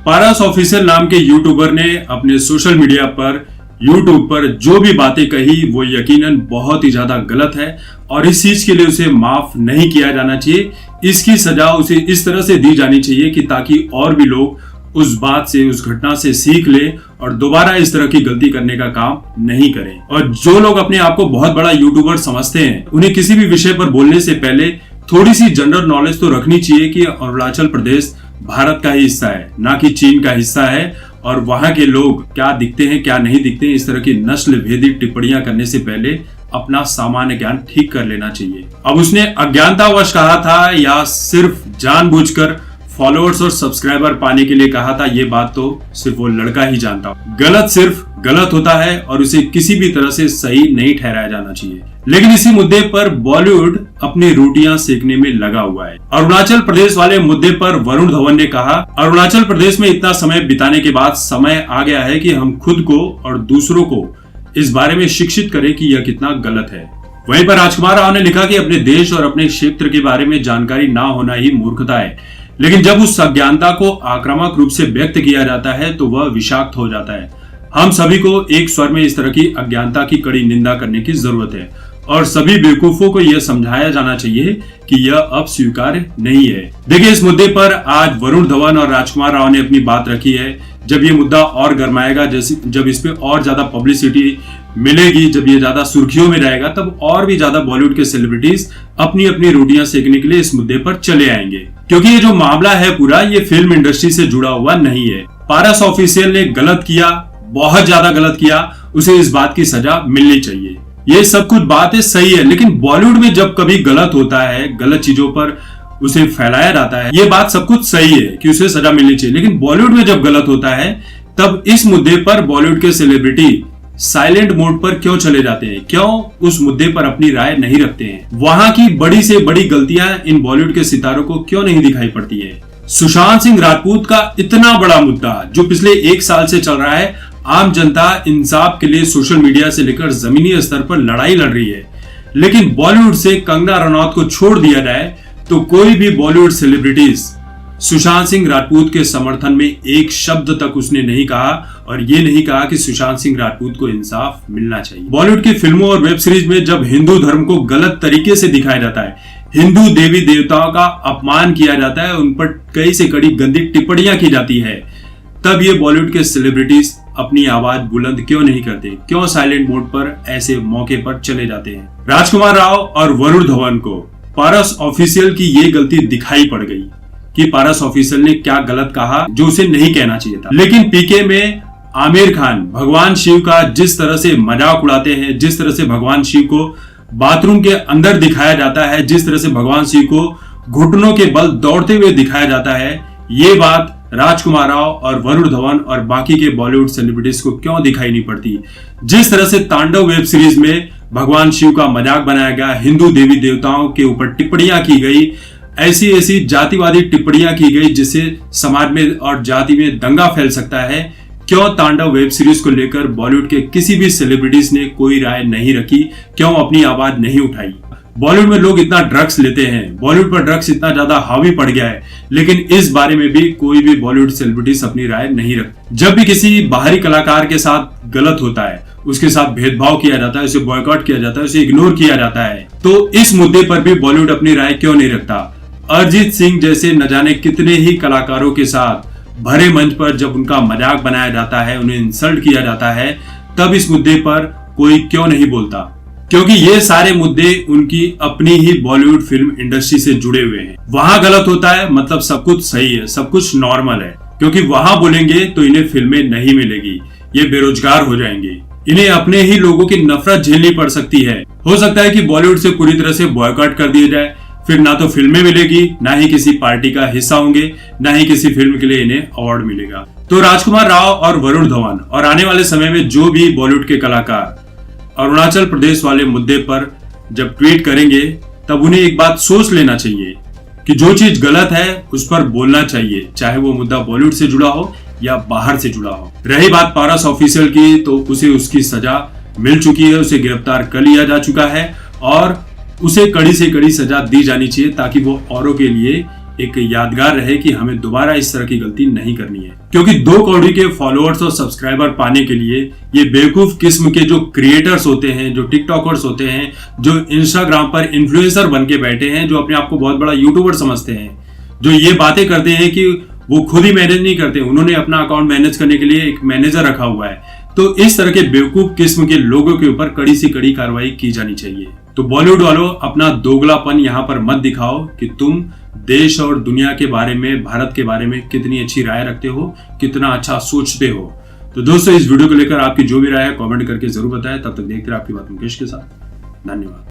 पारस official नाम के YouTuber ने अपने सोशल मीडिया पर यूट्यूब पर जो भी बातें कही वो यकीनन बहुत ही ज्यादा गलत है और इस चीज के लिए उसे माफ नहीं किया जाना चाहिए। इसकी सजा उसे इस तरह से दी जानी चाहिए कि ताकि और भी लोग उस बात से, उस घटना से सीख ले और दोबारा इस तरह की गलती करने का काम नहीं करें। और जो लोग अपने आप को बहुत बड़ा यूट्यूबर समझते हैं, उन्हें किसी भी विषय पर बोलने से पहले थोड़ी सी जनरल नॉलेज तो रखनी चाहिए कि अरुणाचल प्रदेश भारत का ही हिस्सा है, ना कि चीन का हिस्सा है, और वहां के लोग क्या दिखते हैं क्या नहीं दिखते हैं, इस तरह की नस्ल भेदी टिप्पणियां करने से पहले अपना सामान्य ज्ञान ठीक कर लेना चाहिए। अब उसने अज्ञानतावश कहा था या सिर्फ जानबूझकर फॉलोअर्स और सब्सक्राइबर पाने के लिए कहा था, ये बात तो सिर्फ वो लड़का ही जानता। गलत सिर्फ गलत होता है और उसे किसी भी तरह से सही नहीं ठहराया जाना चाहिए। लेकिन इसी मुद्दे पर बॉलीवुड अपनी रोटियां सेकने में लगा हुआ है। अरुणाचल प्रदेश वाले मुद्दे पर वरुण धवन ने कहा, अरुणाचल प्रदेश में इतना समय बिताने के बाद समय आ गया है कि हम खुद को और दूसरों को इस बारे में शिक्षित करें कि यह कितना गलत है। वहीं पर राजकुमार राव ने लिखा कि अपने देश और अपने क्षेत्र के बारे में जानकारी ना होना ही मूर्खता है, लेकिन जब उस अज्ञानता को आक्रामक रूप से व्यक्त किया जाता है तो वह विषाक्त हो जाता है। हम सभी को एक स्वर में इस तरह की अज्ञानता की कड़ी निंदा करने की जरूरत है और सभी बेवकूफों को यह समझाया जाना चाहिए कि यह अब स्वीकार्य नहीं है। देखिए, इस मुद्दे पर आज वरुण धवन और राजकुमार राव ने अपनी बात रखी है। जब ये मुद्दा और गर्माएगा, जब इस पे और ज्यादा पब्लिसिटी मिलेगी, जब ये ज्यादा सुर्खियों में रहेगा, तब और भी ज्यादा बॉलीवुड के सेलिब्रिटीज अपनी अपनी रोटियां सेकने के लिए इस मुद्दे पर चले आएंगे, क्योंकि ये जो मामला है पूरा, ये फिल्म इंडस्ट्री से जुड़ा हुआ नहीं है। पारस ऑफिशियल ने गलत किया, बहुत ज्यादा गलत किया, उसे इस बात की सजा मिलनी चाहिए। ये सब कुछ बातें सही है, लेकिन बॉलीवुड में जब कभी गलत होता है, गलत चीजों पर उसे फैलाया जाता है, ये बात सब कुछ सही है कि उसे सजा मिलनी चाहिए। लेकिन बॉलीवुड में जब गलत होता है तब इस मुद्दे पर बॉलीवुड के सेलिब्रिटी साइलेंट मोड पर क्यों चले जाते हैं, क्यों उस मुद्दे पर अपनी राय नहीं रखते हैं? वहां की बड़ी से बड़ी गलतियां इन बॉलीवुड के सितारों को क्यों नहीं दिखाई पड़ती है? सुशांत सिंह राजपूत का इतना बड़ा मुद्दा जो पिछले 1 साल से चल रहा है, आम जनता इंसाफ के लिए सोशल मीडिया से लेकर जमीनी स्तर पर लड़ाई लड़ रही है, लेकिन बॉलीवुड से कंगना रनौत को छोड़ दिया जाए तो कोई भी बॉलीवुड सेलिब्रिटीज सुशांत सिंह राजपूत के समर्थन में एक शब्द तक उसने नहीं कहा और ये नहीं कहा कि सुशांत सिंह राजपूत को इंसाफ मिलना चाहिए। बॉलीवुड की फिल्मों और वेब सीरीज में जब हिंदू धर्म को गलत तरीके से दिखाया जाता है, हिंदू देवी देवताओं का अपमान किया जाता है, उन पर कई से कड़ी गंदी टिप्पणियां की जाती है, तब ये बॉलीवुड के सेलिब्रिटीज अपनी आवाज बुलंद क्यों नहीं करते, क्यों साइलेंट मोड पर ऐसे मौके पर चले जाते हैं? राजकुमार राव और वरुण धवन को पारस ऑफिशियल की ये गलती दिखाई पड़ गई कि पारस ऑफिशियल ने क्या गलत कहा जो उसे नहीं कहना चाहिए था। लेकिन पीके में आमिर खान भगवान शिव का जिस तरह से मजाक उड़ाते हैं, जिस तरह से भगवान शिव को बाथरूम के अंदर दिखाया जाता है, जिस तरह से भगवान शिव को घुटनों के बल दौड़ते हुए दिखाया जाता है, ये बात राजकुमार राव और वरुण धवन और बाकी के बॉलीवुड सेलिब्रिटीज को क्यों दिखाई नहीं पड़ती? जिस तरह से तांडव वेब सीरीज में भगवान शिव का मजाक बनाया गया, हिंदू देवी देवताओं के ऊपर टिप्पणियां की गई, ऐसी ऐसी जातिवादी टिप्पणियां की गई जिससे समाज में और जाति में दंगा फैल सकता है, क्यों तांडव वेब सीरीज को लेकर बॉलीवुड के किसी भी सेलिब्रिटीज ने कोई राय नहीं रखी, क्यों अपनी आवाज नहीं उठाई? बॉलीवुड में लोग इतना ड्रग्स लेते हैं, बॉलीवुड पर ड्रग्स इतना ज्यादा हावी पड़ गया है, लेकिन इस बारे में भी कोई भी बॉलीवुड सेलिब्रिटीज अपनी राय नहीं रखते। जब भी किसी बाहरी कलाकार के साथ गलत होता है, उसके साथ भेदभाव किया जाता है, उसे बॉयकॉट किया जाता है, उसे इग्नोर किया जाता है, तो इस मुद्दे पर भी बॉलीवुड अपनी राय क्यों नहीं रखता? अरिजीत सिंह जैसे न जाने कितने ही कलाकारों के साथ भरे मंच पर जब उनका मजाक बनाया जाता है, उन्हें इंसल्ट किया जाता है, तब इस मुद्दे पर कोई क्यों नहीं बोलता? क्योंकि ये सारे मुद्दे उनकी अपनी ही बॉलीवुड फिल्म इंडस्ट्री से जुड़े हुए हैं। वहां गलत होता है मतलब सब कुछ सही है, सब कुछ नॉर्मल है, क्योंकि वहां बोलेंगे तो इन्हें फिल्में नहीं मिलेगी, ये बेरोजगार हो जाएंगे, इन्हें अपने ही लोगों की नफरत झेलनी पड़ सकती है। हो सकता है कि बॉलीवुड से पूरी तरह से बॉयकॉट कर दिया जाए, फिर ना तो फिल्में मिलेगी, ना ही किसी पार्टी का हिस्सा होंगे, ना ही किसी फिल्म के लिए इन्हें अवार्ड मिलेगा। तो राजकुमार राव और वरुण धवन और आने वाले समय में जो भी बॉलीवुड के कलाकार अरुणाचल प्रदेश वाले मुद्दे पर जब ट्वीट करेंगे, तब उन्हें एक बात सोच लेना चाहिए कि जो चीज गलत है उस पर बोलना चाहिए, चाहे वो मुद्दा बॉलीवुड से जुड़ा हो या बाहर से जुड़ा हो। रही बात पारस ऑफिशियल की, तो उसे उसकी सजा मिल चुकी है, उसे गिरफ्तार कर लिया जा चुका है और उसे कड़ी से कड़ी सजा दी जानी चाहिए ताकि वो औरों के लिए एक यादगार रहे कि हमें दोबारा इस तरह की गलती नहीं करनी है। क्योंकि 2 करोड़ के फॉलोअर्स और सब्सक्राइबर पाने के लिए ये बेवकूफ किस्म के जो क्रिएटर्स होते हैं, जो टिकटॉकर्स होते हैं, जो इंस्टाग्राम पर इन्फ्लुएंसर बन के बैठे हैं, जो अपने आप को बहुत बड़ा यूट्यूबर समझते हैं, जो ये बातें करते हैं कि वो खुद ही मैनेज नहीं करते, उन्होंने अपना अकाउंट मैनेज करने के लिए एक मैनेजर रखा हुआ है। तो इस तरह के बेवकूफ किस्म के लोगों के ऊपर कड़ी से कड़ी कार्रवाई की जानी चाहिए। तो बॉलीवुड वालों, अपना दोगलापन यहाँ पर मत दिखाओ कि तुम देश और दुनिया के बारे में, भारत के बारे में कितनी अच्छी राय रखते हो, कितना अच्छा सोचते हो। तो दोस्तों, इस वीडियो को लेकर आपकी जो भी राय है कमेंट करके जरूर बताएं। तब तक देखते रहिए आपकी बात मुकेश के साथ। धन्यवाद।